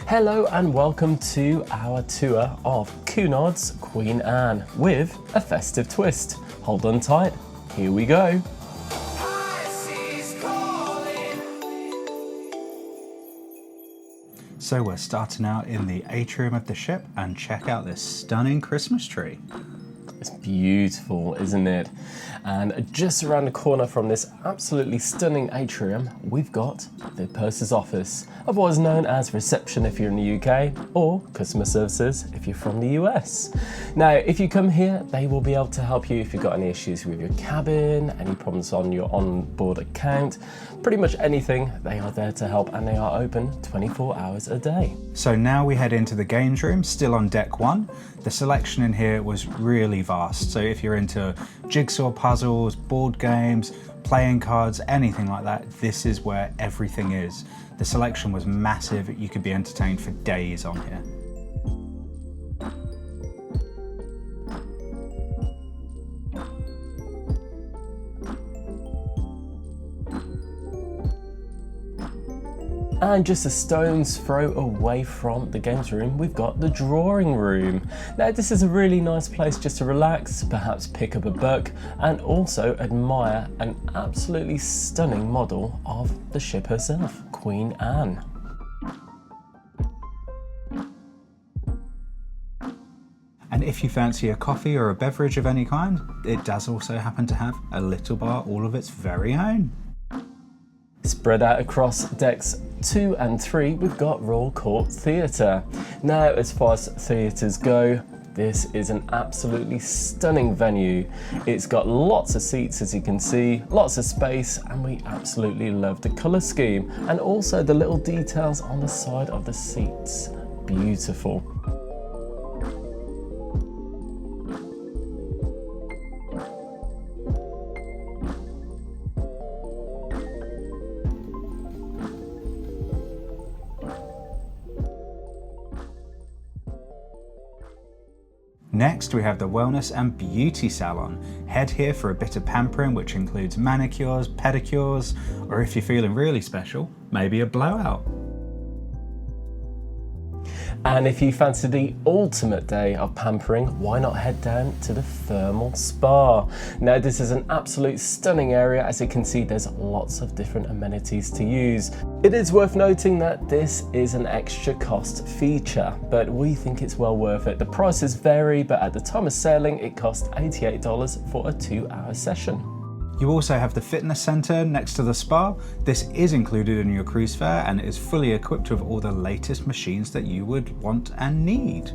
Hello and welcome to our tour of Cunard's Queen Anne with a festive twist. Hold on tight, here we go. So we're starting out in the atrium of the ship and check out this stunning Christmas tree. It's beautiful, isn't it? And just around the corner from this absolutely stunning atrium, we've got the purser's office, otherwise known as reception if you're in the UK, or customer services if you're from the US. Now, if you come here, they will be able to help you if you've got any issues with your cabin, any problems on your onboard account, pretty much anything, they are there to help, and they are open 24 hours a day. So now we head into the games room, still on deck one. The selection in here was really vast. So if you're into jigsaw puzzles, board games, playing cards, anything like that, this is where everything is. The selection was massive. You could be entertained for days on here. And just a stone's throw away from the games room, we've got the drawing room. Now, this is a really nice place just to relax, perhaps pick up a book, and also admire an absolutely stunning model of the ship herself, Queen Anne. And if you fancy a coffee or a beverage of any kind, it does also happen to have a little bar all of its very own. Spread out across decks 2 and 3, we've got Royal Court Theatre. Now, as far as theatres go, this is an absolutely stunning venue. It's got lots of seats, as you can see, lots of space, and we absolutely love the colour scheme and also the little details on the side of the seats. Beautiful. Next, we have the Wellness and Beauty Salon. Head here for a bit of pampering, which includes manicures, pedicures, or if you're feeling really special, maybe a blowout. And if you fancy the ultimate day of pampering, why not head down to the thermal spa? Now, this is an absolute stunning area. As you can see, there's lots of different amenities to use. It is worth noting that this is an extra cost feature, but we think it's well worth it. The prices vary, but at the time of sailing, it cost $88 for a 2-hour session. You also have the fitness centre next to the spa. This is included in your cruise fare and is fully equipped with all the latest machines that you would want and need.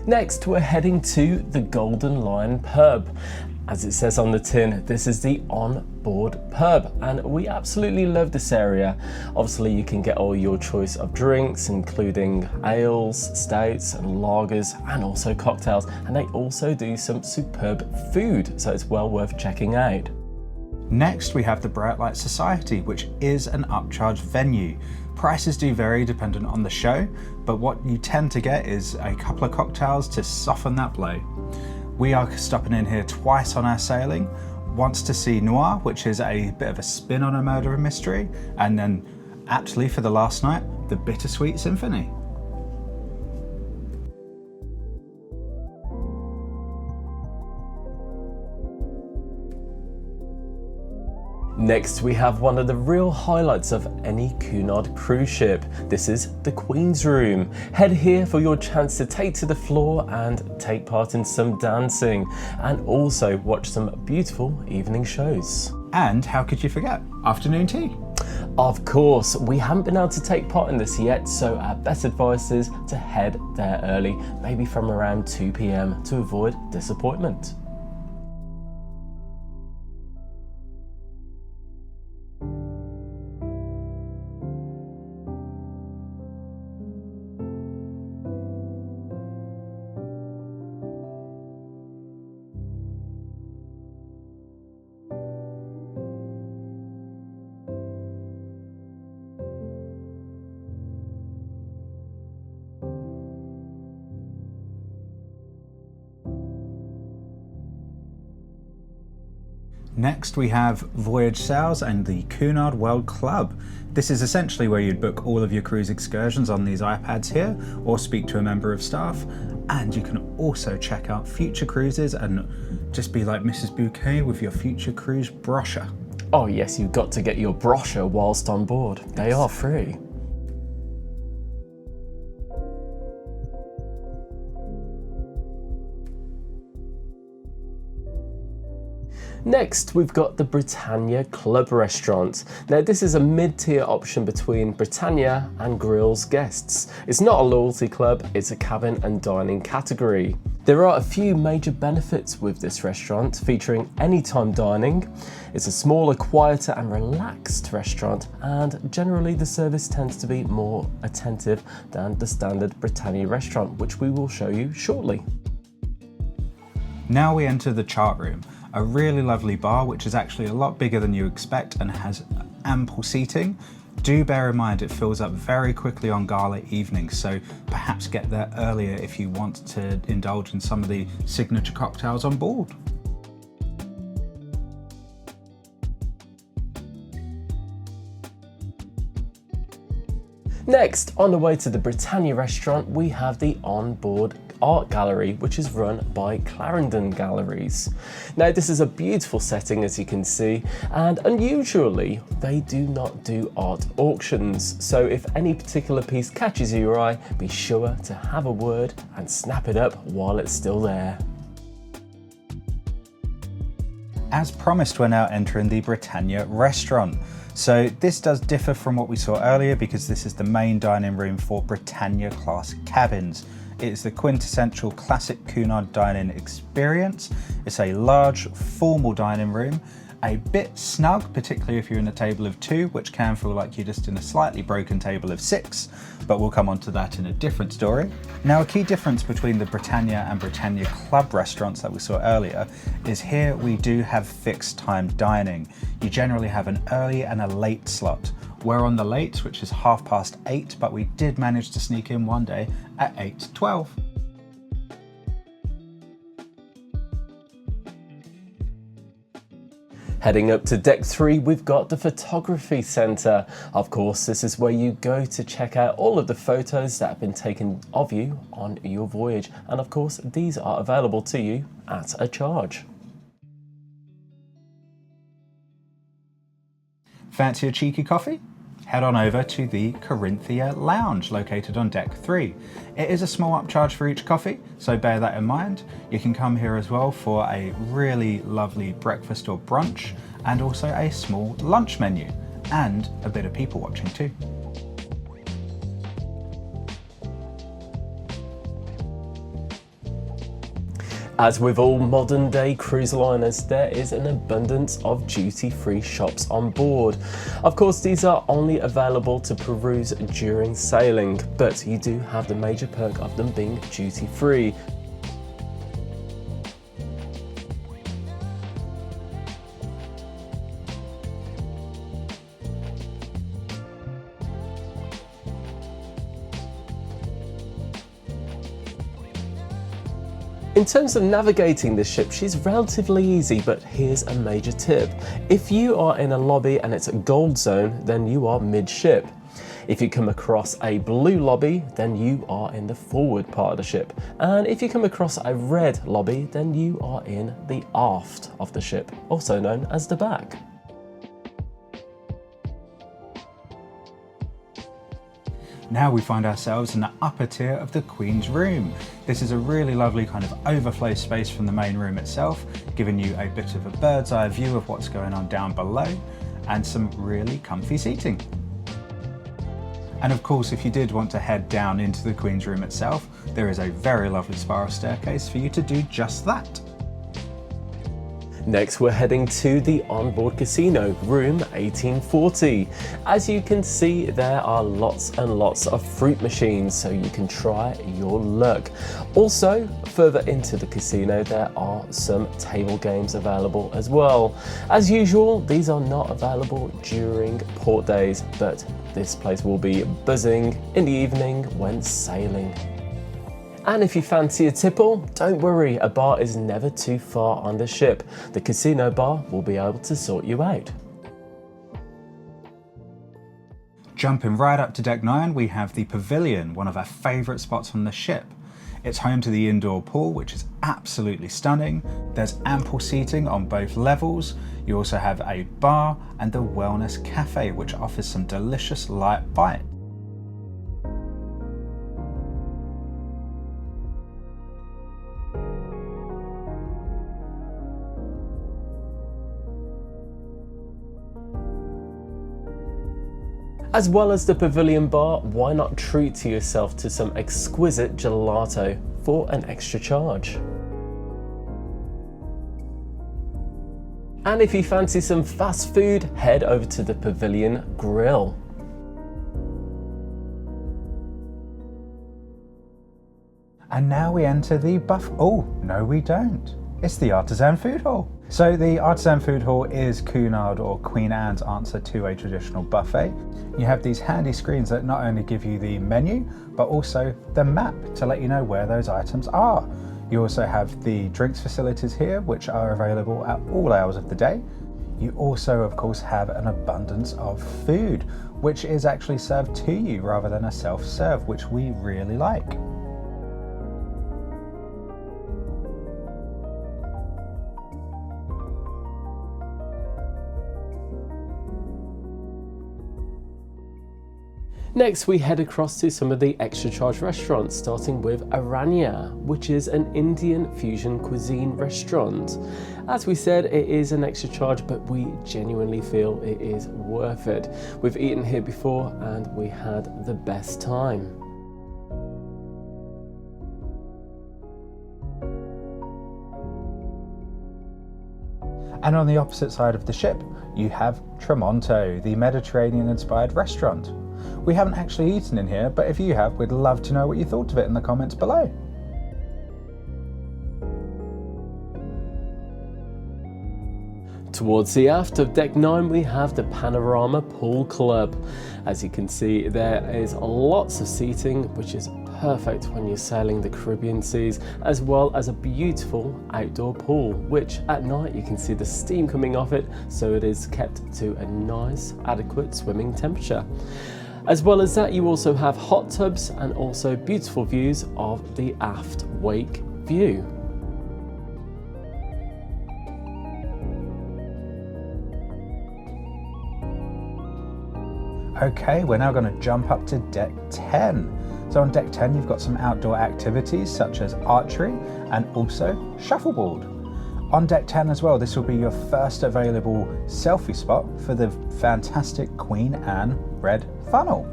Next, we're heading to the Golden Lion pub. As it says on the tin, this is the on-board pub, and we absolutely love this area. Obviously, you can get all your choice of drinks, including ales, stouts, and lagers, and also cocktails, and they also do some superb food, so it's well worth checking out. Next, we have the Bright Light Society, which is an upcharge venue. Prices do vary dependent on the show, but what you tend to get is a couple of cocktails to soften that blow. We are stopping in here twice on our sailing, once to see Noir, which is a bit of a spin on a murder mystery, and then aptly for the last night, the Bittersweet Symphony. Next, we have one of the real highlights of any Cunard cruise ship. This is the Queen's Room. Head here for your chance to take to the floor and take part in some dancing, and also watch some beautiful evening shows. And how could you forget? Afternoon tea. Of course, we haven't been able to take part in this yet, so our best advice is to head there early, maybe from around 2 p.m. to avoid disappointment. Next we have voyage sales and the Cunard World Club. This is essentially where you'd book all of your cruise excursions on these iPads here, or speak to a member of staff, and you can also check out future cruises and just be like Mrs. Bouquet with your future cruise brochure. Oh yes, you've got to get your brochure whilst on board. They are free. Next, we've got the Britannia Club Restaurant. Now, this is a mid-tier option between Britannia and Grill's guests. It's not a loyalty club, it's a cabin and dining category. There are a few major benefits with this restaurant, featuring anytime dining. It's a smaller, quieter and relaxed restaurant, and generally the service tends to be more attentive than the standard Britannia restaurant, which we will show you shortly. Now we enter the chart room, a really lovely bar which is actually a lot bigger than you expect and has ample seating. Do bear in mind it fills up very quickly on gala evenings, so perhaps get there earlier if you want to indulge in some of the signature cocktails on board. Next, on the way to the Britannia restaurant, we have the onboard art gallery, which is run by Clarendon Galleries. Now, this is a beautiful setting, as you can see, and unusually, they do not do art auctions. So if any particular piece catches your eye, be sure to have a word and snap it up while it's still there. As promised, we're now entering the Britannia restaurant. So this does differ from what we saw earlier because this is the main dining room for Britannia class cabins. It is the quintessential classic Cunard dining experience. It's a large, formal dining room, a bit snug, particularly if you're in a table of 2, which can feel like you're just in a slightly broken table of 6, but we'll come on to that in a different story. Now, a key difference between the Britannia and Britannia Club restaurants that we saw earlier is here we do have fixed time dining. You generally have an early and a late slot. We're on the late, which is 8:30, but we did manage to sneak in one day at 8:12. Heading up to deck 3, we've got the photography centre. Of course, this is where you go to check out all of the photos that have been taken of you on your voyage. And of course, these are available to you at a charge. Fancy a cheeky coffee? Head on over to the Corinthia Lounge located on deck 3. It is a small upcharge for each coffee, so bear that in mind. You can come here as well for a really lovely breakfast or brunch, and also a small lunch menu, and a bit of people watching too. As with all modern day cruise liners, there is an abundance of duty-free shops on board. Of course, these are only available to peruse during sailing, but you do have the major perk of them being duty-free. In terms of navigating this ship, she's relatively easy, but here's a major tip. If you are in a lobby and it's a gold zone, then you are mid-ship. If you come across a blue lobby, then you are in the forward part of the ship. And if you come across a red lobby, then you are in the aft of the ship, also known as the back. Now we find ourselves in the upper tier of the Queen's Room. This is a really lovely kind of overflow space from the main room itself, giving you a bit of a bird's eye view of what's going on down below, and some really comfy seating. And of course, if you did want to head down into the Queen's Room itself, there is a very lovely spiral staircase for you to do just that. Next, we're heading to the onboard casino, room 1840. As you can see, there are lots and lots of fruit machines, so you can try your luck. Also, further into the casino, there are some table games available as well. As usual, these are not available during port days, but this place will be buzzing in the evening when sailing. And if you fancy a tipple, don't worry, a bar is never too far on the ship. The casino bar will be able to sort you out. Jumping right up to deck 9, we have the Pavilion, one of our favourite spots on the ship. It's home to the indoor pool, which is absolutely stunning. There's ample seating on both levels. You also have a bar and the wellness cafe, which offers some delicious light bites. As well as the Pavilion bar, why not treat yourself to some exquisite gelato for an extra charge? And if you fancy some fast food, head over to the Pavilion Grill. And now we enter the oh, no we don't. It's the Artisan Food Hall. So the Artisan Food Hall is Cunard or Queen Anne's answer to a traditional buffet. You have these handy screens that not only give you the menu, but also the map to let you know where those items are. You also have the drinks facilities here, which are available at all hours of the day. You also, of course, have an abundance of food, which is actually served to you rather than a self-serve, which we really like. Next, we head across to some of the extra charge restaurants, starting with Britannia, which is an Indian fusion cuisine restaurant. As we said, it is an extra charge, but we genuinely feel it is worth it. We've eaten here before and we had the best time. And on the opposite side of the ship, you have Tramonto, the Mediterranean-inspired restaurant. We haven't actually eaten in here, but if you have, we'd love to know what you thought of it in the comments below. Towards the aft of deck 9, we have the Panorama Pool Club. As you can see, there is lots of seating, which is perfect when you're sailing the Caribbean seas, as well as a beautiful outdoor pool, which at night you can see the steam coming off it, so it is kept to a nice, adequate swimming temperature. As well as that, you also have hot tubs and also beautiful views of the aft wake view. Okay, we're now going to jump up to deck 10. So on deck 10, you've got some outdoor activities such as archery and also shuffleboard. On deck 10 as well, this will be your first available selfie spot for the fantastic Queen Anne red funnel.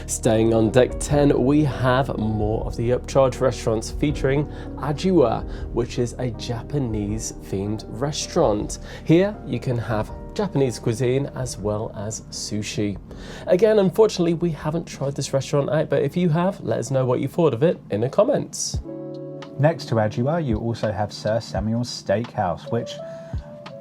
Staying on deck 10, we have more of the upcharge restaurants featuring Ajiwa, which is a Japanese themed restaurant. Here you can have Japanese cuisine as well as sushi. Again, unfortunately, we haven't tried this restaurant out, but if you have, let us know what you thought of it in the comments. Next to Ajiwa, you also have Sir Samuel's Steakhouse, which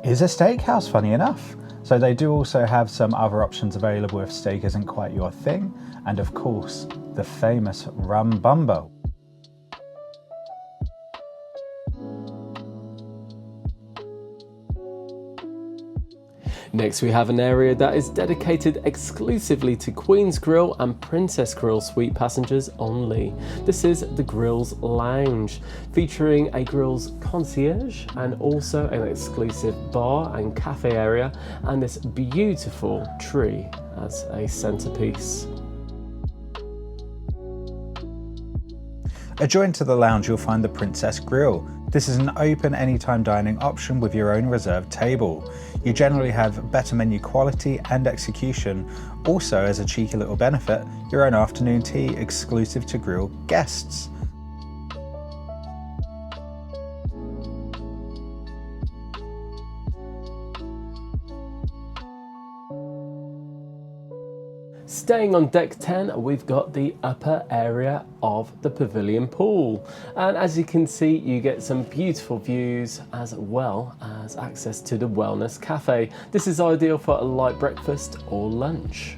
is a steakhouse, funny enough. So they do also have some other options available if steak isn't quite your thing. And of course, the famous rum bumbo. Next, we have an area that is dedicated exclusively to Queen's Grill and Princess Grill suite passengers only. This is the Grill's Lounge, featuring a Grill's concierge and also an exclusive bar and cafe area, and this beautiful tree as a centerpiece. Adjoined to the lounge, you'll find the Princess Grill. This is an open anytime dining option with your own reserved table. You generally have better menu quality and execution. Also, as a cheeky little benefit, your own afternoon tea exclusive to Grill guests. Staying on deck 10, we've got the upper area of the Pavilion pool. And as you can see, you get some beautiful views as well as access to the Wellness Cafe. This is ideal for a light breakfast or lunch.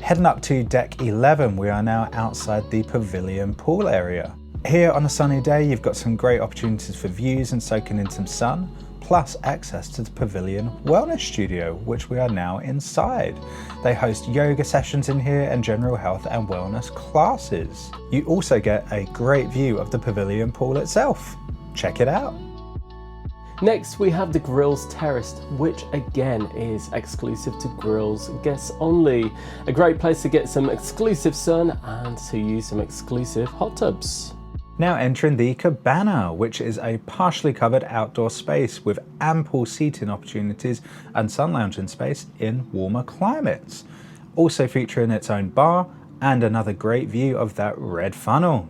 Heading up to deck 11, we are now outside the Pavilion pool area. Here on a sunny day, you've got some great opportunities for views and soaking in some sun, plus access to the Pavilion Wellness Studio, which we are now inside. They host yoga sessions in here and general health and wellness classes. You also get a great view of the Pavilion pool itself. Check it out. Next we have the Grills Terrace, which again is exclusive to Grills guests only. A great place to get some exclusive sun and to use some exclusive hot tubs. Now entering the Cabana, which is a partially covered outdoor space with ample seating opportunities and sun lounging space in warmer climates. Also featuring its own bar and another great view of that red funnel.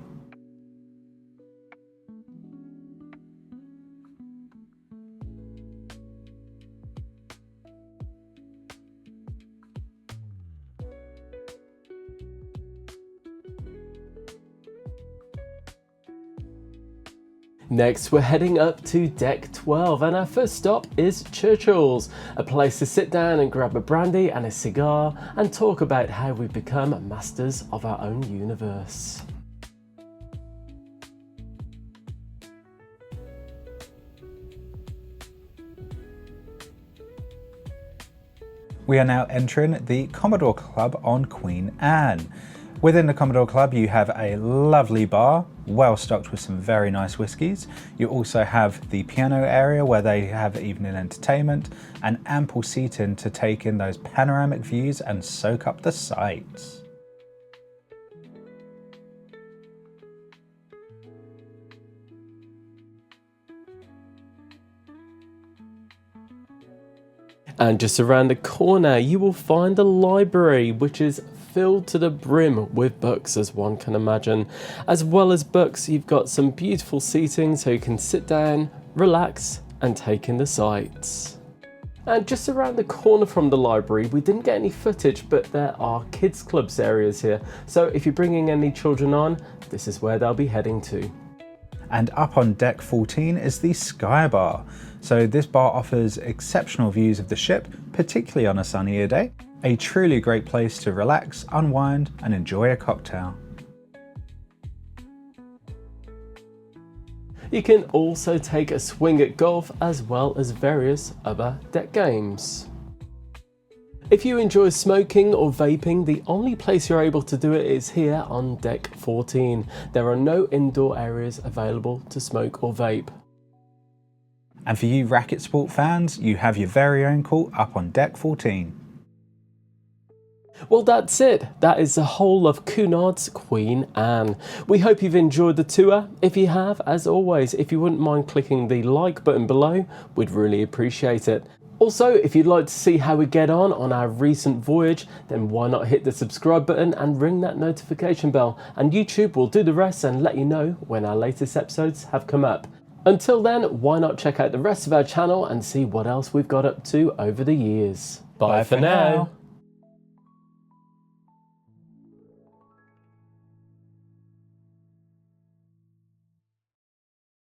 Next we're heading up to deck 12 and our first stop is Churchill's, a place to sit down and grab a brandy and a cigar and talk about how we've become masters of our own universe. We are now entering the Commodore Club on Queen Anne. Within the Commodore Club you have a lovely bar, well stocked with some very nice whiskies. You also have the piano area where they have evening entertainment and ample seating to take in those panoramic views and soak up the sights. And just around the corner you will find the library, which is filled to the brim with books, as one can imagine. As well as books, you've got some beautiful seating so you can sit down, relax and take in the sights. And just around the corner from the library, we didn't get any footage, but there are kids clubs areas here, so if you're bringing any children on, this is where they'll be heading to. And up on deck 14 is the Sky Bar. So this bar offers exceptional views of the ship, particularly on a sunnier day. A truly great place to relax, unwind and enjoy a cocktail. You can also take a swing at golf as well as various other deck games. If you enjoy smoking or vaping, the only place you're able to do it is here on deck 14. There are no indoor areas available to smoke or vape. And for you racket sport fans, you have your very own court up on deck 14. Well, that's it. That is the whole of Cunard's Queen Anne. We hope you've enjoyed the tour. If you have, as always, if you wouldn't mind clicking the like button below, we'd really appreciate it. Also, if you'd like to see how we get on our recent voyage, then why not hit the subscribe button and ring that notification bell, and YouTube will do the rest and let you know when our latest episodes have come up. Until then, why not check out the rest of our channel and see what else we've got up to over the years. Bye for now.